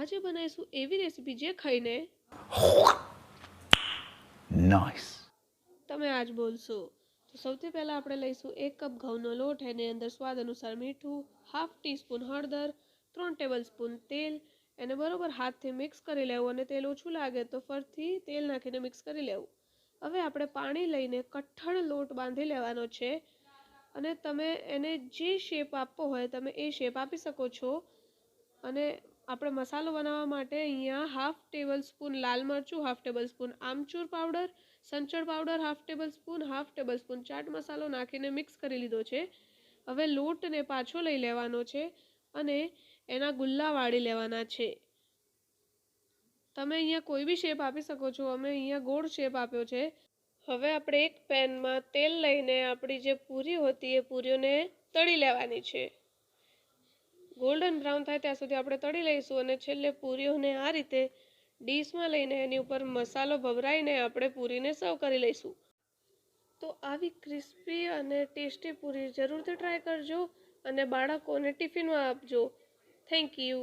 આજે બનાવીશું એવી રેસીપી જે ખાઈને Nice. તમે આજ બોલશો। તો સૌથી પહેલાં આપણે લઈશું 1 કપ ઘઉંનો લોટ, એની અંદર સ્વાદ અનુસાર મીઠું, હાફ ટીસ્પૂન હળદર, 3 ટેબલસ્પૂન તેલ, એને બરોબર હાથથી મિક્સ કરી લેવું અને તેલ ઓછું લાગે તો ફરીથી તેલ નાખીને મિક્સ કરી લેવું। હવે આપણે પાણી લઈને કઠણ લોટ બાંધી લેવાનો છે અને તમે એને જે શેપ આપવો હોય તમે એ શેપ આપી શકો છો। અને આપણે મસાલો બનાવવા માટે અહીંયા હાફ ટેબલસ્પૂન લાલ મરચું, હાફ ટેબલસ્પૂન આમચૂર પાવડર, સંચળ પાવડર હાફ ટેબલસ્પૂન ચાટ મસાલો નાખીને મિક્સ કરી લીધો છે। હવે લોટને પાછો લઈ લેવાનો છે અને એના ગુલ્લા વાળી લેવાના છે। તમે અહીંયા કોઈ બી શેપ આપી શકો છો, અમે અહીંયા ગોળ શેપ આપ્યો છે। હવે આપણે એક પેનમાં તેલ લઈને આપણી જે પૂરી હોતી એ પૂરીઓને તળી લેવાની છે। ગોલ્ડન બ્રાઉન થાય ત્યાં સુધી આપણે તળી લઈશું અને છેલ્લે પૂરીઓને આ રીતે ડીશમાં લઈને એની ઉપર મસાલો ભભરાઈને આપણે પૂરીને સર્વ કરી લઈશું। તો આવી ક્રિસ્પી અને ટેસ્ટી પૂરી જરૂરથી ટ્રાય કરજો અને બાળકોને ટિફિનમાં આપજો। Thank you.